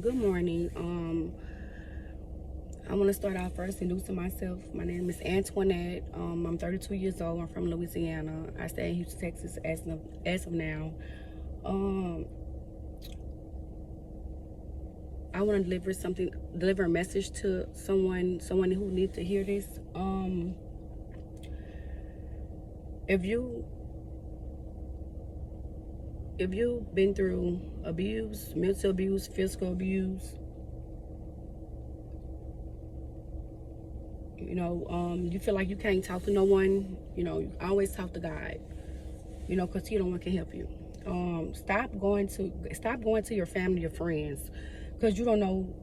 Good morning. I want to start off first introducing myself. My name is Antoinette. I'm 32 years old. I'm from Louisiana. I stay in Houston, Texas as of now. Um, I want to deliver a message to someone who needs to hear this. If you if you've been through abuse, mental abuse, physical abuse, you feel like you can't talk to no one, you always talk to God, because He the one can help you. Stop going to your family, your friends, because you don't know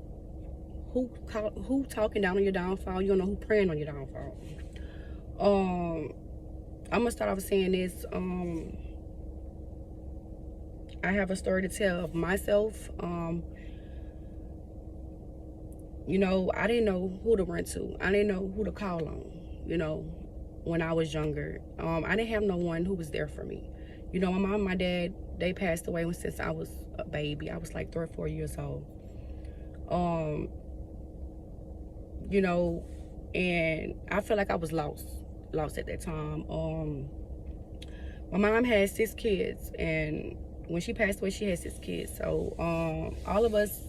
who talking down on your downfall. You don't know who praying on your downfall. I'm gonna start off saying this. I have a story to tell of myself. I didn't know who to run to. I didn't know who to call on, when I was younger. I didn't have no one who was there for me. My mom and my dad, they passed away since I was a baby. I was like 3 or 4 years old. And I felt like I was lost at that time. My mom had 6 kids, and when she passed away, she had 6 kids. So all of us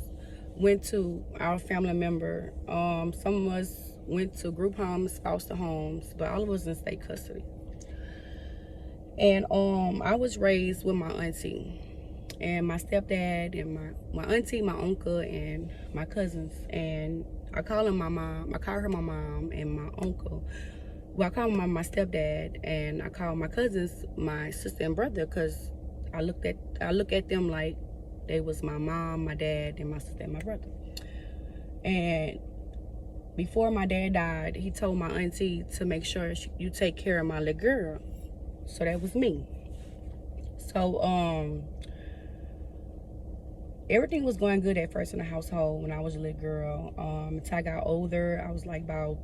went to our family member. Some of us went to group homes, foster homes, but all of us in state custody. And I was raised with my auntie and my stepdad and my auntie, my uncle, and my cousins. And I call her my mom and my uncle. Well, I call my stepdad, and I call my cousins my sister and brother, because I look at them like they was my mom, my dad, and my sister and my brother. And before my dad died, he told my auntie to make sure you take care of my little girl. So that was me. So everything was going good at first in the household when I was a little girl. Until I got older, I was like about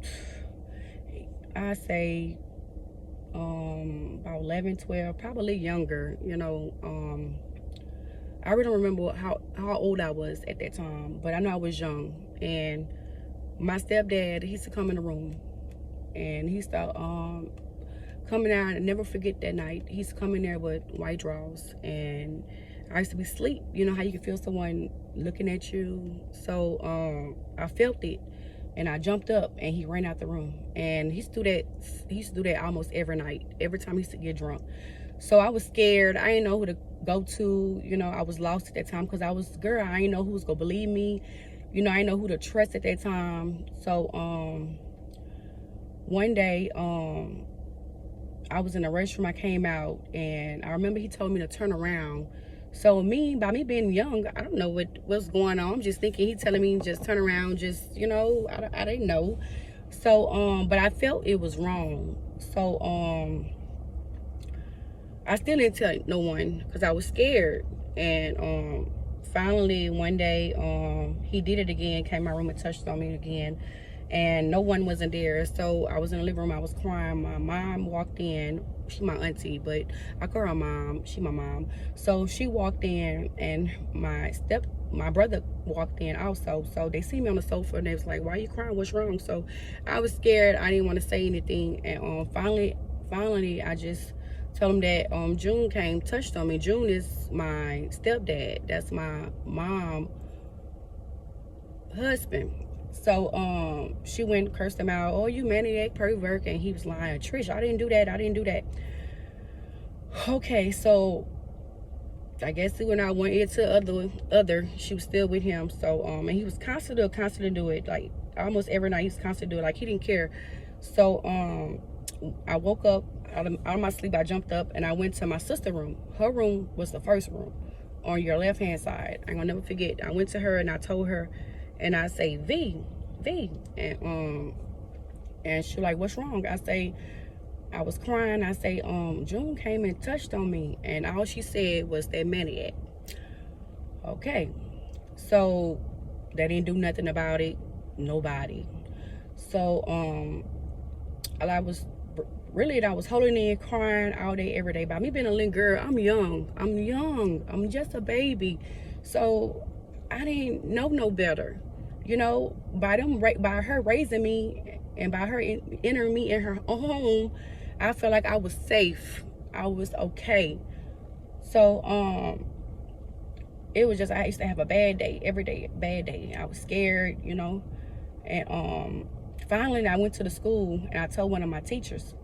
11, 12, probably younger. I really don't remember how old I was at that time, but I know I was young. And my stepdad, he used to come in the room, and he used to coming out. And never forget that night. He used to come in there with white drawers, and I used to be asleep. You know how you can feel someone looking at you? So I felt it, and I jumped up, and he ran out the room. And he used to do that almost every night, every time he used to get drunk. So I was scared. I didn't know who to go to. I was lost at that time, because I was a girl. I didn't know who was gonna believe me. I didn't know who to trust at that time. So one day, I was in the restroom. I came out, and I remember he told me to turn around. So by me being young, I don't know what's going on. I'm just thinking he telling me just turn around, just, I didn't know. So but I felt it was wrong. So I still didn't tell no one, because I was scared. And finally one day, he did it again, came in my room and touched on me again, and no one wasn't there. So I was in the living room, I was crying. My mom walked in. She my auntie, but I call her mom. She my mom. So she walked in, and my brother walked in also. So they see me on the sofa, and they was like, "Why are you crying? What's wrong?" So I was scared. I didn't want to say anything. And finally, I just told him that June came, touched on me. June is my stepdad. That's my mom husband. So she went and cursed him out. "Oh, you maniac, pervert." And he was lying. "Trish, I didn't do that. Okay, so I guess he went out one ear to other. She was still with him. So and he was constantly do it, like almost every night. He was constantly do it, like he didn't care. So I woke up out of my sleep. I jumped up, and I went to my sister's room. Her room was the first room on your left hand side. I'm gonna never forget. I went to her, and I told her, and I say, V, and she like, "What's wrong?" I was crying. I say, June came and touched on me, and all she said was that maniac. Okay, so they didn't do nothing about it. Nobody. So I was holding in, crying all day, every day. By me being a little girl, I'm young. I'm just a baby. So I didn't know no better. You know, by her raising me and by her entering me in her home, I felt like I was safe. I was okay. So it was just, I used to have a bad day every day, bad day. I was scared, you know. And finally I went to the school and I told one of my teachers,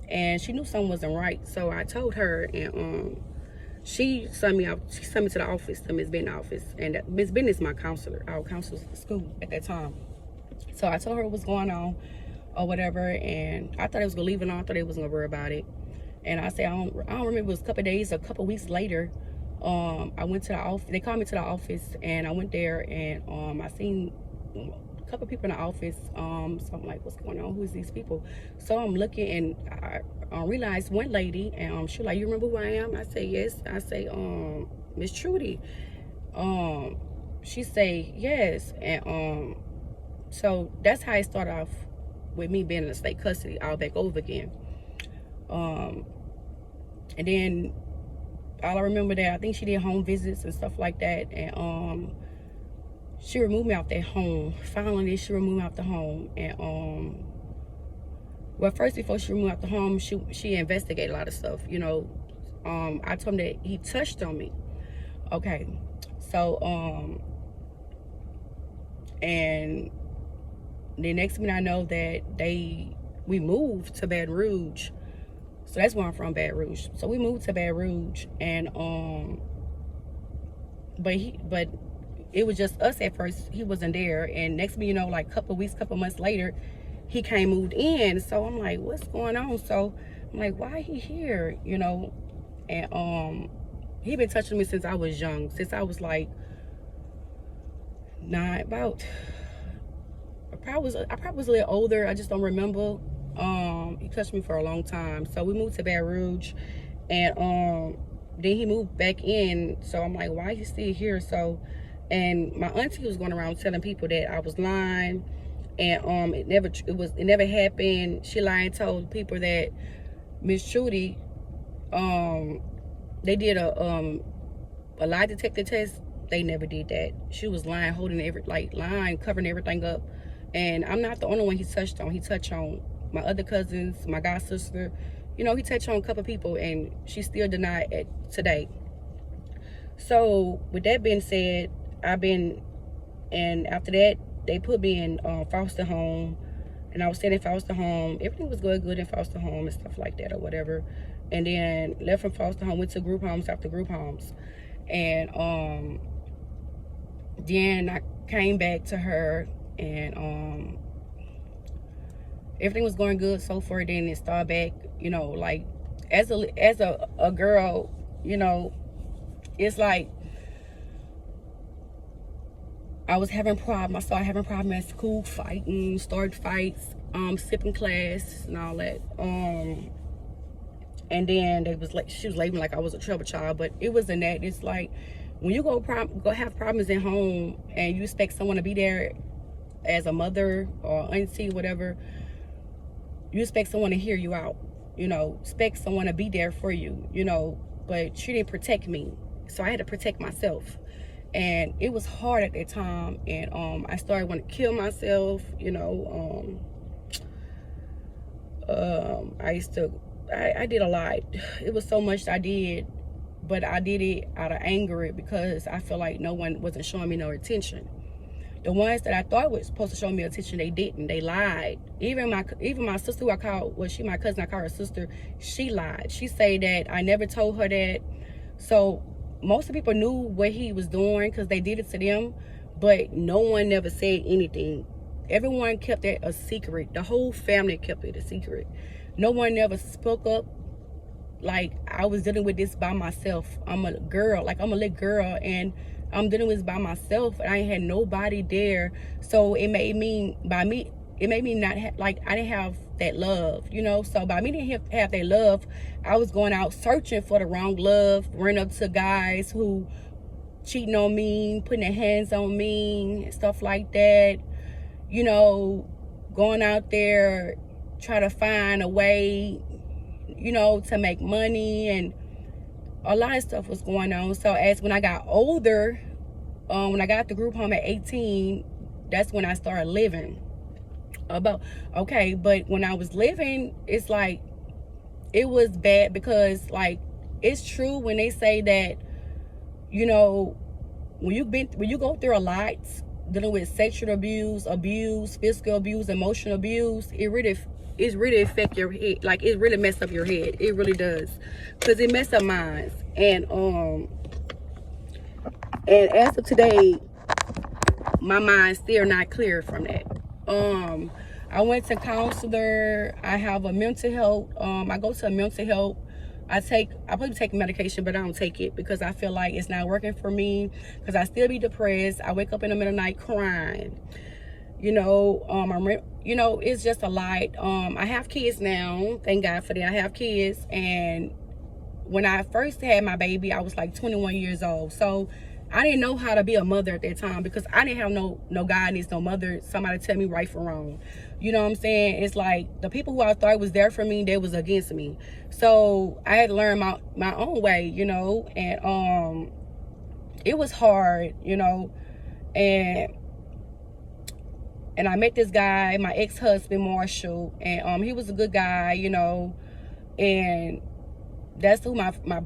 and she knew something wasn't right. So I told her, and she sent me out. She sent me to the office, to Miss Bennett's office, and Miss Bennett is my counselor, our counselor at the school at that time. So I told her what was going on or whatever, and I thought it was gonna leave it on. I thought they was gonna worry about it. And I said, I don't remember. It was a couple of days, a couple of weeks later. I went to the office. They called me to the office, and I went there, and I seen a couple of people in the office. So I'm like, what's going on? Who's these people? So I'm looking, and I realized one lady, and she was like, you remember who I am? I say yes. I say, Miss Trudy. She say yes, and so that's how it started off with me being in the state custody all back over again. And then all I remember that I think she did home visits and stuff like that, and she removed me out that home. Finally, she removed me out the home, and well, first, before she removed me out the home, she investigated a lot of stuff, you know. I told him that he touched on me. Okay, so and the next thing I know that we moved to Baton Rouge. So that's where I'm from, Baton Rouge. So we moved to Baton Rouge, and but it was just us at first. He wasn't there, and next thing you know, like couple months later, he came moved in. So I'm like, what's going on? So I'm like, why he here? You know, and he been touching me since I was young, since I was like I probably was a little older. I just don't remember. He touched me for a long time. So we moved to Baton Rouge, and then he moved back in. So I'm like, why he still here? So, and my auntie was going around telling people that I was lying, and it never happened. She lied and told people that Miss Trudy, they did a lie detector test. They never did that. She was lying, lying, covering everything up. And I'm not the only one he touched on. He touched on my other cousins, my god sister. You know, he touched on a couple people, and she still denied it today. So with that being said, and after that, they put me in foster home, and I was staying in foster home. Everything was good in foster home and stuff like that or whatever. And then left from foster home, went to group homes after group homes. And then I came back to her, and everything was going good so far. Then it started back, you know, like as a girl, you know, it's like I started having problems at school, fighting, started fights, skipping class and all that. And then she was labeling like I was a trouble child, but it wasn't that. It's like when you go have problems at home and you expect someone to be there as a mother or auntie, whatever, you expect someone to hear you out, you know, expect someone to be there for you, you know, but she didn't protect me. So I had to protect myself. And it was hard at that time. And I started wanting to kill myself, you know. I did a lot. It was so much I did, but I did it out of anger because I feel like no one wasn't showing me no attention. The ones that I thought was supposed to show me attention, they didn't. They lied. Even my sister, who I called, well, she my cousin, I call her sister, she lied. She said that I never told her that. So most of the people knew what he was doing because they did it to them, but no one never said anything. Everyone kept it a secret. The whole family kept it a secret. No one ever spoke up. Like, I was dealing with this by myself. I'm a girl, like I'm a little girl, and I'm dealing with this by myself, and I ain't had nobody there. So it made me not I didn't have that love, you know. So by me didn't have that love, I was going out searching for the wrong love, running up to guys who cheating on me, putting their hands on me, and stuff like that. You know, going out there trying to find a way, you know, to make money, and a lot of stuff was going on. So as when I got older, when I got the group home at 18, that's when I started living. About okay, but when I was living, it's like it was bad because like it's true when they say that, you know, when you go through a lot dealing with sexual abuse, physical abuse, emotional abuse, it really affect your head. Like it really mess up your head. It really does, because it mess up minds. And as of today, my mind's still not clear from that. I went to counselor. I have a mental health. I go to a mental health. I probably take medication, but I don't take it because I feel like it's not working for me. Because I still be depressed. I wake up in the middle of the night crying. It's just a lot. I have kids now. Thank God for that. I have kids, and when I first had my baby, I was like 21 years old. So I didn't know how to be a mother at that time because I didn't have no guidance, no mother, somebody tell me right from wrong. You know what I'm saying? It's like the people who I thought was there for me, they was against me. So I had to learn my own way, and it was hard, and I met this guy, my ex-husband, Marshall, and he was a good guy, and that's who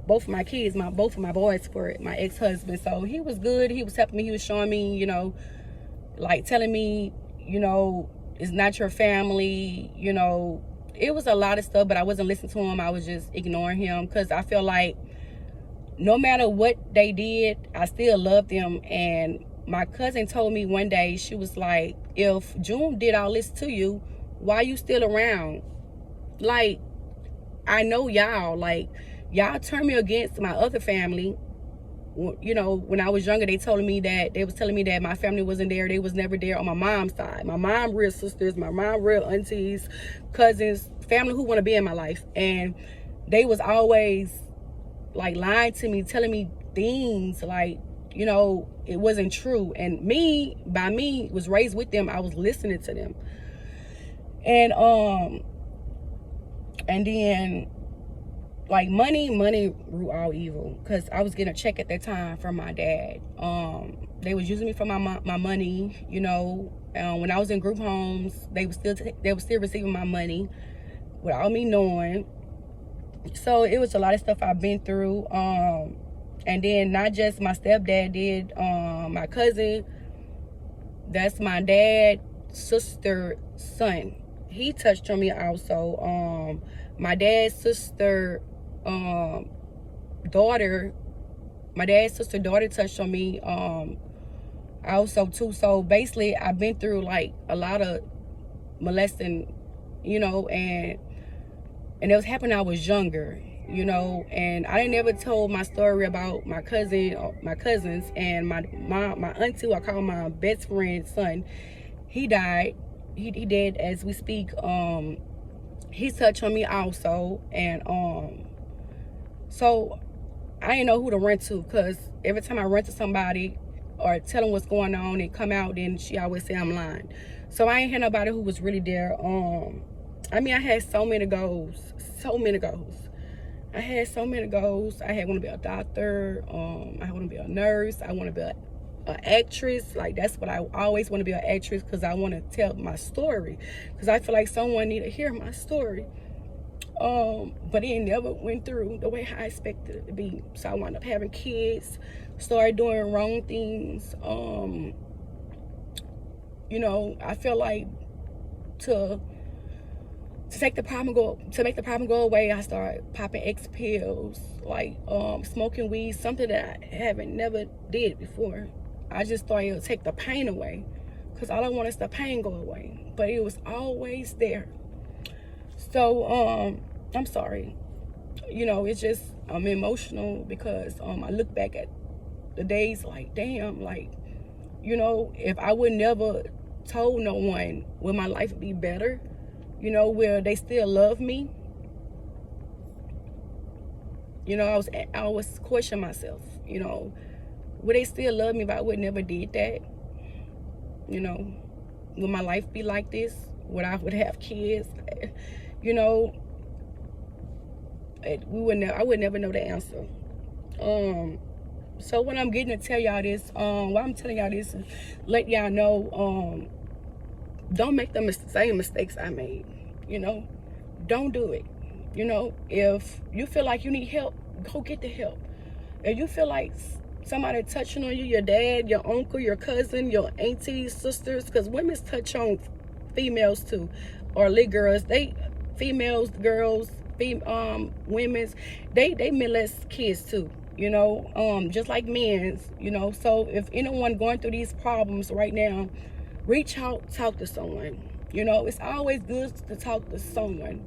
both of my kids, both of my boys were my ex-husband. So he was good. He was helping me. He was showing me, like telling me, it's not your family. It was a lot of stuff, but I wasn't listening to him. I was just ignoring him because I feel like no matter what they did, I still loved them. And my cousin told me one day, she was like, if June did all this to you, why you still around? Like, I know y'all, like, y'all turned me against my other family. When I was younger, they was telling me that my family wasn't there. They was never there on my mom's side. My mom real sisters, my mom real aunties, cousins, family who want to be in my life. And they was always like lying to me, telling me things like, it wasn't true. And me was raised with them. I was listening to them. And then, like, money rule all evil, because I was getting a check at that time from my dad. They was using me for my money, when I was in group homes, they were still receiving my money without me knowing. So it was a lot of stuff I've been through. And then not just my stepdad did, my cousin, that's my dad's sister's son. He touched on me also. My dad's sister daughter touched on me also too. So basically I've been through like a lot of molesting, and it was happening when I was younger, and I didn't ever told my story about my cousins, and my auntie, who I call my best friend's son. He died. He dead as we speak. He touched on me also, and so I didn't know who to run to, because every time I run to somebody or tell them what's going on and come out, then she always say I'm lying. So I ain't had nobody who was really there. I had so many goals. I had so many goals. I had want to be a doctor. I want to be a nurse. I want to be an actress. Like, that's what I always want to be, an actress, because I want to tell my story, because I feel like someone need to hear my story. But it never went through the way I expected it to be. So I wound up having kids, started doing wrong things. I feel like to make the problem go away, I started popping X pills, like smoking weed, something that I never did before. I just thought it would take the pain away, because all I want is the pain go away, but it was always there. So I'm sorry, it's just I'm emotional, because I look back at the days like, damn, like, if I would never told no one, would my life be better? Where they still love me. I was questioning myself, would they still love me if I would never did that? Would my life be like this? Would I have kids? I would never know the answer. So what I'm getting to tell y'all this, why I'm telling y'all this is let y'all know, don't make the same mistakes I made. You know, don't do it. You know, if you feel like you need help, go get the help. If you feel like somebody touching on you, your dad, your uncle, your cousin, your aunties, sisters, because women touch on females too, or little girls. Females, girls, women's, they molest kids too. You know, just like men's. You know, so if anyone going through these problems right now, reach out, talk to someone. You know, it's always good to talk to someone,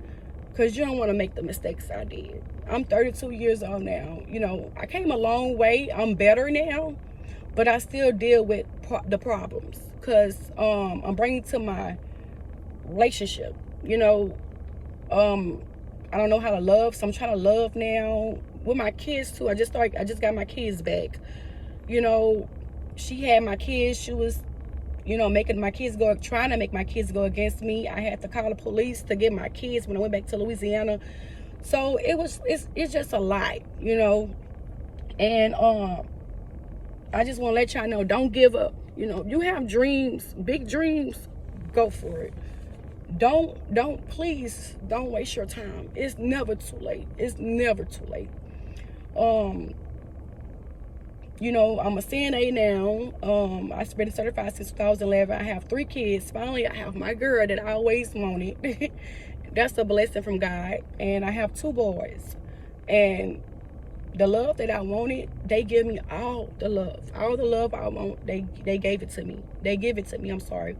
because you don't want to make the mistakes I did. I'm 32 years old now. You know, I came a long way. I'm better now, but I still deal with the problems, because I'm bringing to my relationship. You know, I don't know how to love, so I'm trying to love now with my kids too. I just got my kids back. You know, she had my kids. She was, you know, trying to make my kids go against me. I had to call the police to get my kids when I went back to Louisiana. So it's just a lot, you know. And I just want to let y'all know, don't give up. You know, you have dreams, big dreams, go for it. Please don't waste your time. It's never too late. It's never too late. You know, I'm a CNA now. I've been certified since 2011. I have 3 kids. Finally, I have my girl that I always wanted. That's a blessing from God. And I have 2 boys. And the love that I wanted, they give me all the love. All the love I want, they gave it to me. They give it to me, I'm sorry.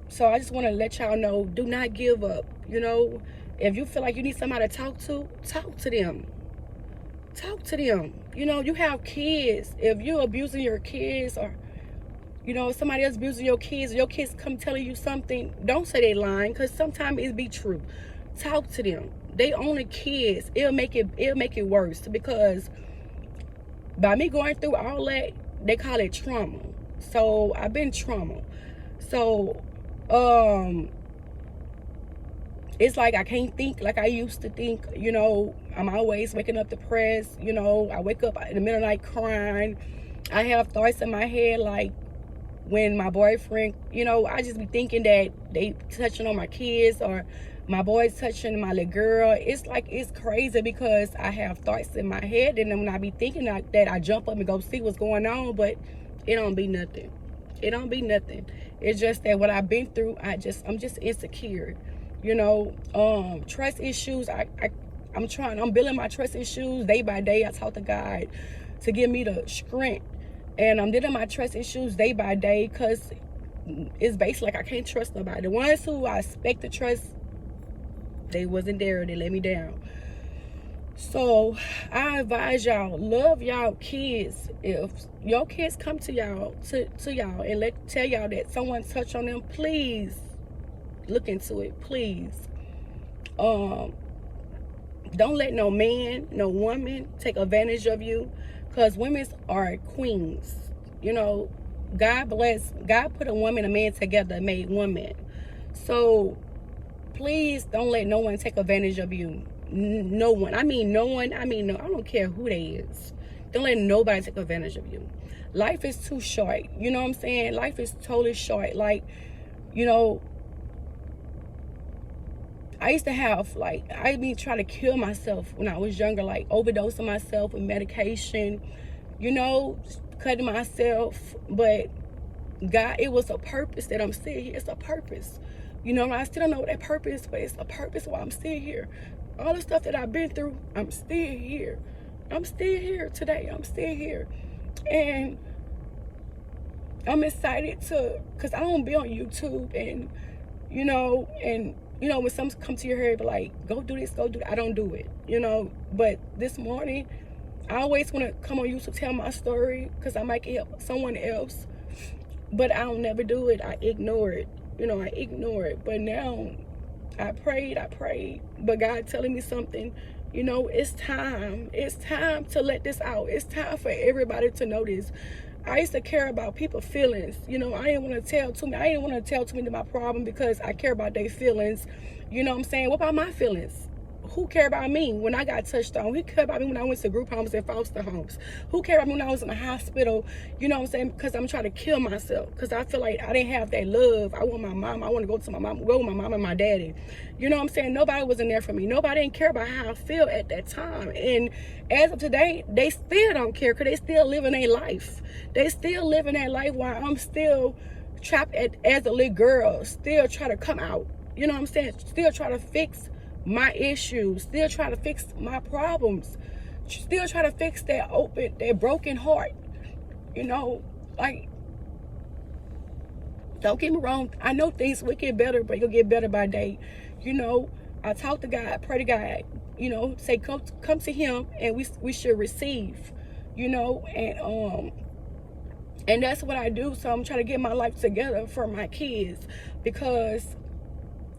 So I just want to let y'all know, do not give up. You know, if you feel like you need somebody to talk to them. Talk to them. You know, you have kids. If you're abusing your kids, or, you know, somebody else abusing your kids come telling you something, don't say they lying, because sometimes it be true. Talk to them. They only kids. It'll make it worse, because by me going through all that, they call it trauma. So I've been trauma. So it's like I can't think like I used to think. You know, I'm always waking up depressed. You know, I wake up in the middle of the night crying. I have thoughts in my head like, when my boyfriend, you know, I just be thinking that they touching on my kids, or my boys touching my little girl. It's like, it's crazy, because I have thoughts in my head, and then when I be thinking like that, I jump up and go see what's going on, but it don't be nothing. It don't be nothing. It's just that what I've been through, I'm just insecure. You know, trust issues. I'm building my trust issues day by day. I talk to God to give me the strength, and I'm dealing my trust issues day by day, because it's basically like I can't trust nobody. The ones who I expect to trust, they wasn't there. They let me down. So I advise y'all, love y'all kids. If your kids come to y'all and tell y'all that someone touched on them, please look into it. Please. Don't let no man, no woman take advantage of you, because women are queens. You know, God put a woman and a man together, made woman. So please don't let no one take advantage of you. No one. I mean, no one. I mean, no. I don't care who they is. Don't let nobody take advantage of you. Life is too short. You know what I'm saying? Life is totally short. Like, you know, I used to have, like, I be trying to kill myself when I was younger, like overdosing myself with medication, you know, cutting myself. But God, it was a purpose that I'm still here. It's a purpose. You know, I still don't know what that purpose is, but it's a purpose why I'm still here. All the stuff that I've been through, I'm still here. I'm still here today. I'm still here. And I'm excited because I don't be on YouTube, and, you know, when something come to your head, but like, go do this, go do that, I don't do it, you know. But this morning, I always want to come on YouTube, tell my story, because I might help someone else. But I don't never do it. I ignore it. You know, I ignore it. But now, I prayed, but God telling me something, you know, it's time. It's time to let this out. It's time for everybody to know this. I used to care about people's feelings. You know, I didn't want to tell too many my problem, because I care about their feelings. You know what I'm saying? What about my feelings? who cared about me when I got touched on? Who cared about me when I went to group homes and foster homes? Who cared about me when I was in the hospital? You know what I'm saying? Because I'm trying to kill myself. Because I feel like I didn't have that love. I want my mom. I want to go to my mom, go with my mom and my daddy. You know what I'm saying? Nobody was in there for me. Nobody didn't care about how I feel at that time. And as of today, they still don't care because they still living their life. They still living their life while I'm still trapped as a little girl, still try to come out. You know what I'm saying? Still try to fix my issues, still try to fix my problems, still try to fix that broken heart. You know, like, don't get me wrong, I know things will get better, but you'll get better by day. You know, I talk to God, pray to God, you know, say come to him, and we should receive, you know, and that's what I do. So I'm trying to get my life together for my kids, because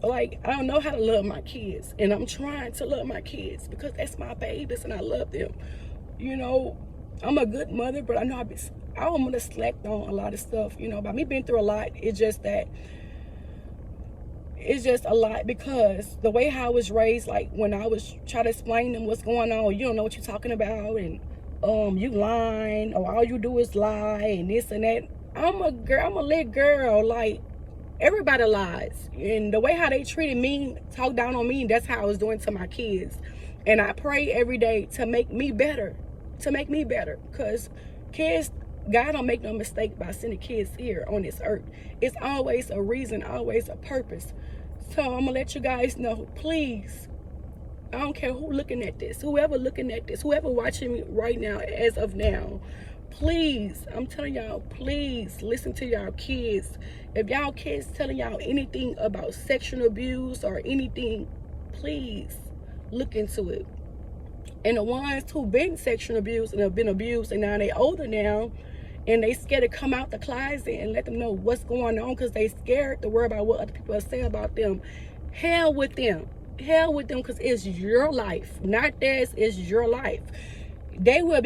like, I don't know how to love my kids, and I'm trying to love my kids because that's my babies and I love them. You know, I'm a good mother, but I know I want to slack on a lot of stuff. You know, by me being through a lot, it's just a lot, because the way how I was raised, like when I was trying to explain to them what's going on, you don't know what you're talking about, and you lying, or all you do is lie, and this and that. I'm a little girl, like, everybody lies, and the way how they treated me, talk down on me, that's how I was doing to my kids. And I pray every day to make me better, because kids, God don't make no mistake by sending kids here on this earth. It's always a reason, always a purpose. So I'm gonna let you guys know, please, I don't care who looking at this, whoever looking at this, whoever watching me right now, as of now, please, I'm telling y'all, please listen to y'all kids. If y'all kids telling y'all anything about sexual abuse or anything, please look into it. And the ones who been sexual abused and have been abused, and now they older now, and they scared to come out the closet and let them know what's going on, because they scared to worry about what other people say about them. Hell with them, because it's your life, not theirs. It's your life. They will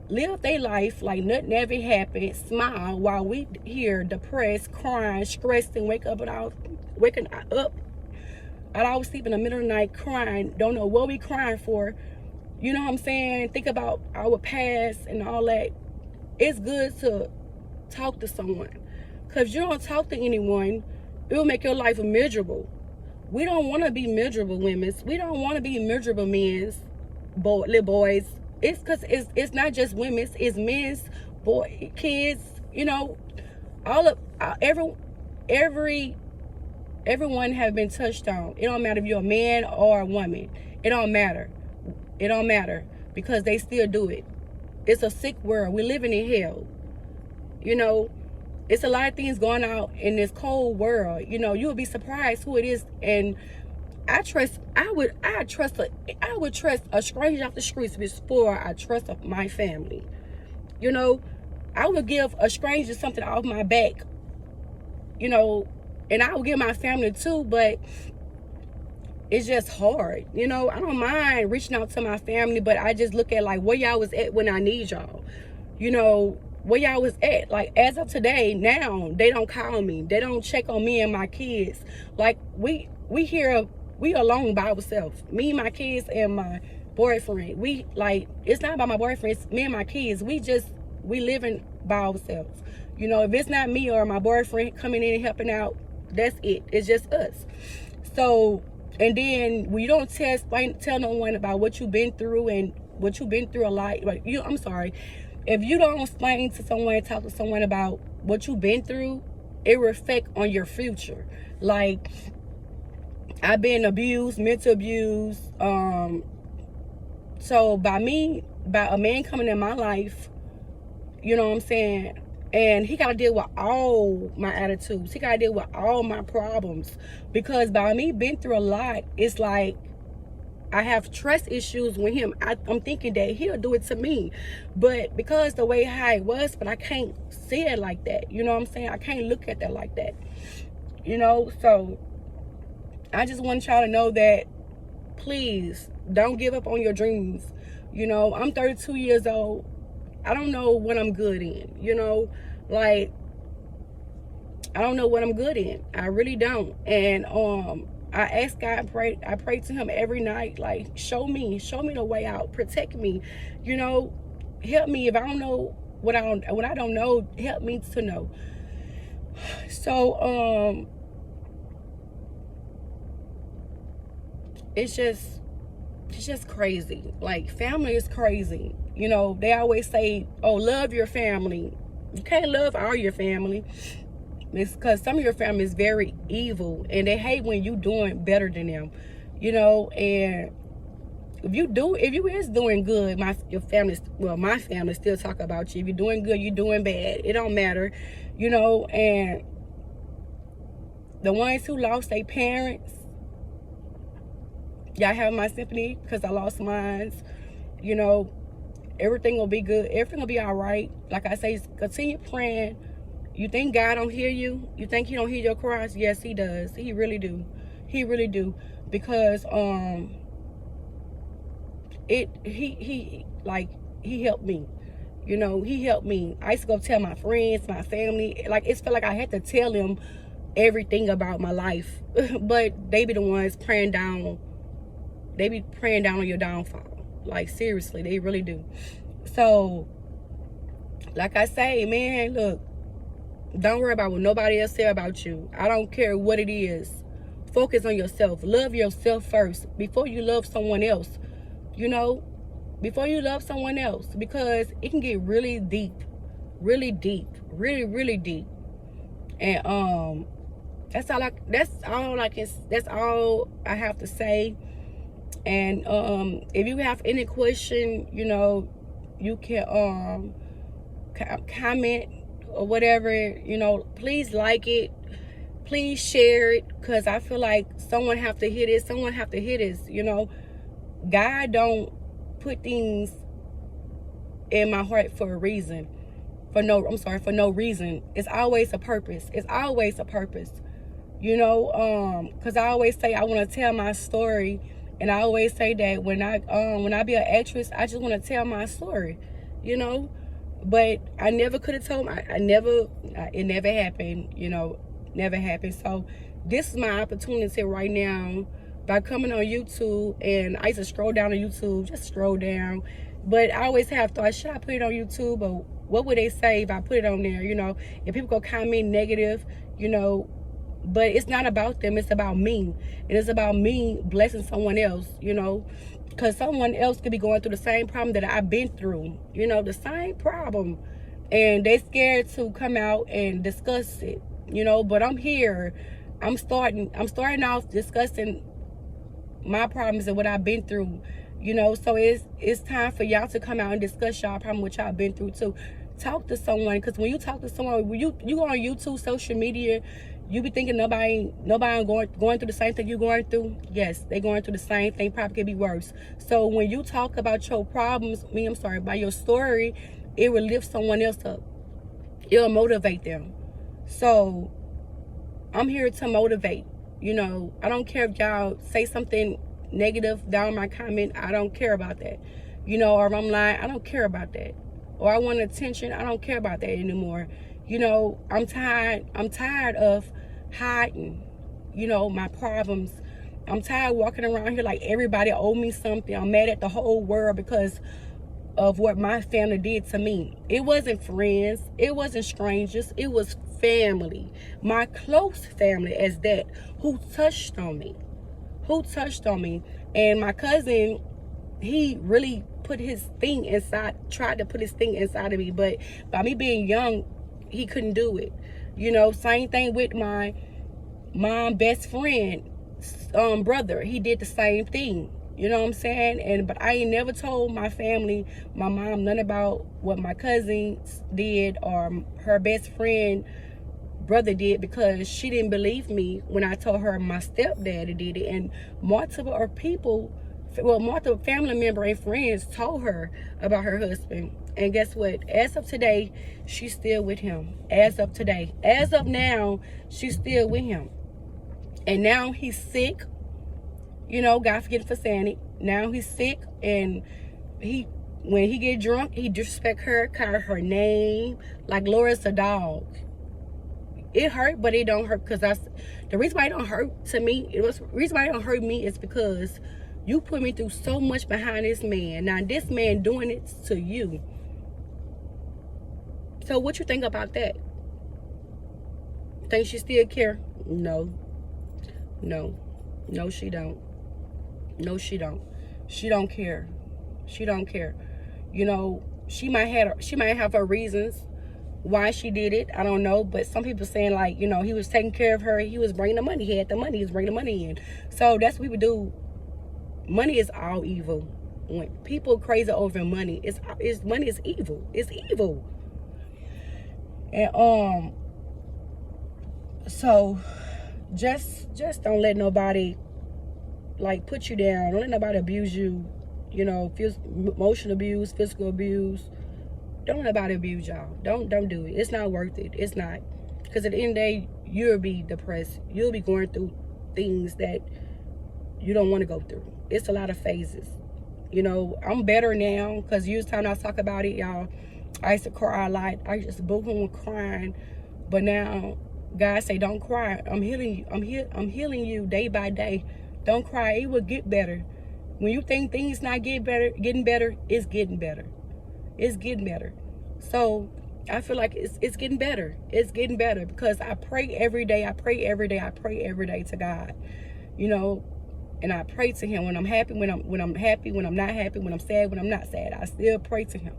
live their life like nothing ever happened, smile, while we here depressed, crying, stressed, and waking up I'd always sleep in the middle of the night crying, don't know what we crying for. You know what I'm saying? Think about our past and all that. It's good to talk to someone, because if you don't talk to anyone, it will make your life miserable. We don't want to be miserable women. We don't want to be miserable men, little boys. It's because it's not just women's, it's men's, boy, kids, you know, all of everyone have been touched on. It don't matter if you're a man or a woman. It don't matter, because they still do it. It's a sick world. We're living in hell. You know, it's a lot of things going on in this cold world. You know, you would be surprised who it is. And I would trust a stranger off the streets before I trust my family. You know, I would give a stranger something off my back, you know, and I would give my family too, but it's just hard. You know, I don't mind reaching out to my family, but I just look at like where y'all was at when I need y'all. You know, where y'all was at. Like, as of today, now, they don't call me. They don't check on me and my kids. Like, we alone by ourselves. Me, my kids, and my boyfriend. It's not about my boyfriend, it's me and my kids. We living by ourselves. You know, if it's not me or my boyfriend coming in and helping out, that's it. It's just us. So, and then when you don't tell no one about what you've been through, and what you've been through a lot, like, I'm sorry. If you don't explain to someone, talk to someone about what you've been through, it will affect on your future. Like, I've been abused, mental abuse. So by a man coming in my life, you know what I'm saying, and he got to deal with all my attitudes. He got to deal with all my problems, because by me being through a lot, it's like I have trust issues with him. I'm thinking that he'll do it to me, but because the way how it was, but I can't see it like that. You know what I'm saying? I can't look at that like that. You know, so I just want y'all to know that, please don't give up on your dreams. You know, I'm 32 years old. I don't know what I'm good in, you know, like, I don't know what I'm good in. I really don't. And I ask God and pray. I pray to him every night, like, show me the way out, protect me, you know, help me. If I don't know what I don't know, help me to know. So it's just crazy. Like, family is crazy. You know, they always say, oh, love your family. You can't love all your family. It's because some of your family is very evil, and they hate when you doing better than them, you know. And if you is doing good, my family still talk about you. If you're doing good, you're doing bad, it don't matter, you know. And the ones who lost their parents, y'all have my sympathy, because I lost mine. You know, everything will be good. Everything will be all right. Like I say, continue praying. You think God don't hear you? You think he don't hear your cries? Yes, he does. He really do. He really do. Because he helped me. You know, he helped me. I used to go tell my friends, my family. Like, it felt like I had to tell them everything about my life. But they be the ones praying down. They be praying down on your downfall. Like, seriously, they really do. So, like I say, man, look, don't worry about what nobody else say about you. I don't care what it is. Focus on yourself. Love yourself first before you love someone else. You know, before you love someone else, because it can get really deep, really deep, really deep. And that's all I have to say. And if you have any question, you know, you can comment or whatever, you know. Please like it, please share it, because I feel like someone have to hear this, you know. God don't put things in my heart for a reason, for no reason. It's always a purpose. You know, because I always say I want to tell my story, and I always say that when I be an actress, I just want to tell my story, you know. But I never could have told it never happened, you know, never happened. So this is my opportunity right now by coming on YouTube. And I used to scroll down on YouTube, just scroll down. But I always have thought, should I put it on YouTube, or what would they say if I put it on there, you know? If people go comment negative, you know, but it's not about them, it's about me. And it's about me blessing someone else, you know, because someone else could be going through the same problem that I've been through, you know, the same problem, and they scared to come out and discuss it, you know. But I'm here. I'm starting off discussing my problems and what I've been through, you know. So it's time for y'all to come out and discuss y'all problem, what y'all been through too. Talk to someone, because when you talk to someone, when you go on YouTube, social media, you be thinking nobody going through the same thing you're going through. Yes, they going through the same thing, probably could be worse. So when you talk about your problems, about your story, it will lift someone else up. It'll motivate them. So I'm here to motivate. You know, I don't care if y'all say something negative down my comment. I don't care about that. You know, or if I'm lying, I don't care about that. Or I want attention, I don't care about that anymore. You know, I'm tired of hiding, you know, my problems. I'm tired of walking around here like everybody owe me something. I'm mad at the whole world because of what my family did to me. It wasn't friends, it wasn't strangers, it was family. My close family as that, who touched on me. And my cousin, he really put his thing inside, tried to put his thing inside of me, but by me being young, he couldn't do it. You know, same thing with my mom best friend brother. He did the same thing. You know what I'm saying? But I ain't never told my family, my mom, none about what my cousins did or her best friend brother did, because she didn't believe me when I told her my stepdaddy did it. And multiple family member and friends told her about her husband. And guess what? As of today, she's still with him. As of now, she's still with him. And now he's sick. You know, God forget for saying it. Now he's sick, and when he get drunk, he disrespect her, call her name like Laura's a dog. it hurt, but it don't hurt because the reason why it don't hurt to me, the reason why it don't hurt me is because you put me through so much behind this man. Now this man doing it to you. So what you think about that? Think she still care? No. No. No, she don't. No, she don't. She don't care. She don't care. You know, she might have her reasons why she did it. I don't know. But some people saying, like, you know, he was taking care of her. He was bringing the money. He had the money. He was bringing the money in. So that's what people do. Money is all evil. When people crazy over money, it's money is evil. It's evil. And so just don't let nobody like put you down. Don't let nobody abuse you. You know, emotional abuse, physical abuse. Don't let nobody abuse y'all. Don't do it. It's not worth it. It's not. Because at the end of the day, you'll be depressed. You'll be going through things that you don't want to go through. It's a lot of phases. You know, I'm better now because usually time I talk about it, y'all, I used to cry a lot. I used to boo-hoo crying. But now, God say, don't cry. I'm healing you. I'm healing you day by day. Don't cry. It will get better. When you think things not getting better, it's getting better. It's getting better. So I feel like it's getting better. It's getting better because I pray every day. I pray every day. I pray every day to God. You know, and I pray to Him when I'm happy, when I'm happy, when I'm not happy, when I'm sad, when I'm not sad. I still pray to Him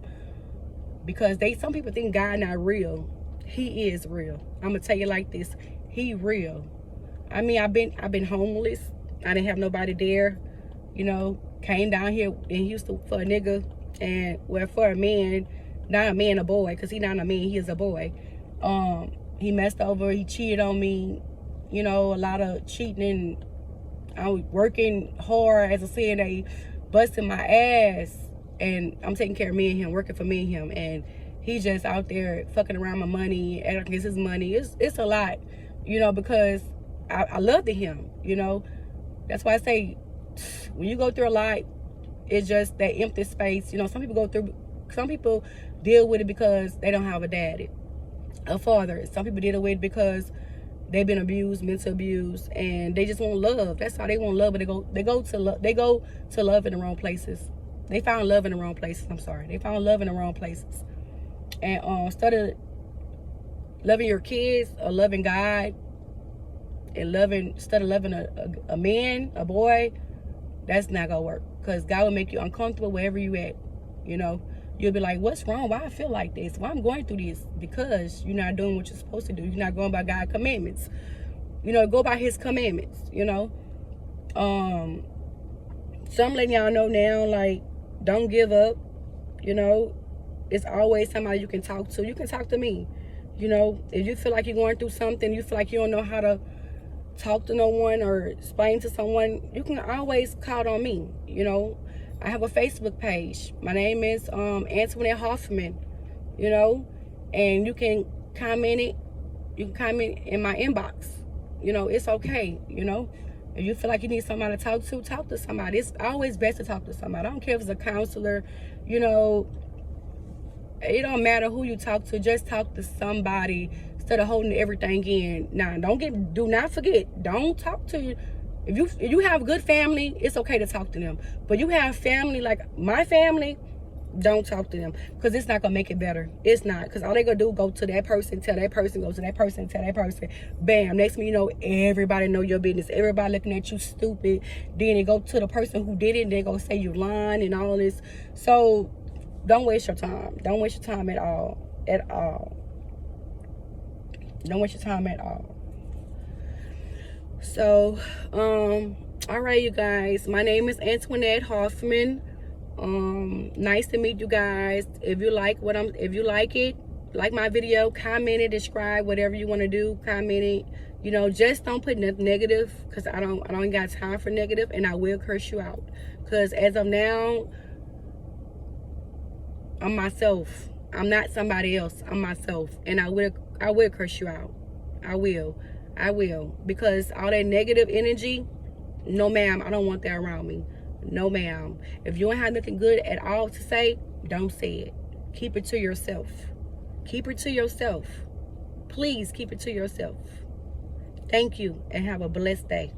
because some people think God not real. He is real. I'm gonna tell you like this. He real. I mean, I've been homeless. I didn't have nobody there. You know, came down here in Houston for a nigga and for a man, not a man, a boy, because he not a man, he is a boy. He messed over, he cheated on me, you know, a lot of cheating. I was working hard as a CNA, busting my ass, and I'm taking care of me and him, working for me and him, and he just out there fucking around my money, acting like it's his money. It's a lot, you know, because I loved him, you know. That's why I say, when you go through a lot, it's just that empty space. You know, some people deal with it because they don't have a daddy, a father. Some people deal with it because they've been abused, mental abuse, and they just want love. That's how they want love, but they go to love in the wrong places. They found love in the wrong places. I'm sorry. They found love in the wrong places. And instead of loving your kids or loving God and instead of loving a man, a boy, that's not gonna work. Because God will make you uncomfortable wherever you at. You know, you'll be like, what's wrong? Why I feel like this? Why I'm going through this? Because you're not doing what you're supposed to do. You're not going by God's commandments. You know, go by His commandments, you know. So I'm letting y'all know now, like, don't give up. You know, it's always somebody you can talk to. You can talk to me. You know, if you feel like you're going through something, you feel like you don't know how to talk to no one or explain to someone, you can always call on me. You know, I have a Facebook page. My name is Antoinette Hoffman, you know, and you can comment it. You can comment in my inbox. You know, it's okay, you know. If you feel like you need somebody to talk to somebody. It's always best to talk to somebody. I don't care if it's a counselor, you know. It don't matter who you talk to. Just talk to somebody instead of holding everything in. Now, do not forget, don't talk to you. If you have good family, it's okay to talk to them. But you have family like my family, don't talk to them because it's not gonna make it better. It's not, because all they gonna do go to that person, tell that person, go to that person, tell that person. Bam, next thing you know, everybody know your business. Everybody looking at you stupid. Then they go to the person who did it and they gonna say you lying and all this. So don't waste your time. Don't waste your time at all. At all. Don't waste your time at all. So, all right, you guys. My name is Antoinette Hoffman. Nice to meet you guys. If you like it, like my video, comment it, describe whatever you want to do, comment it. You know, just don't put nothing negative, because I don't got time for negative, and I will curse you out. Because as of now, I'm myself. I'm not somebody else. I'm myself, and I will curse you out. I will, because all that negative energy, no ma'am, I don't want that around me. No ma'am. If you don't have nothing good at all to say, don't say it. Keep it to yourself. Keep it to yourself. please keep it to yourself. Thank you and have a blessed day.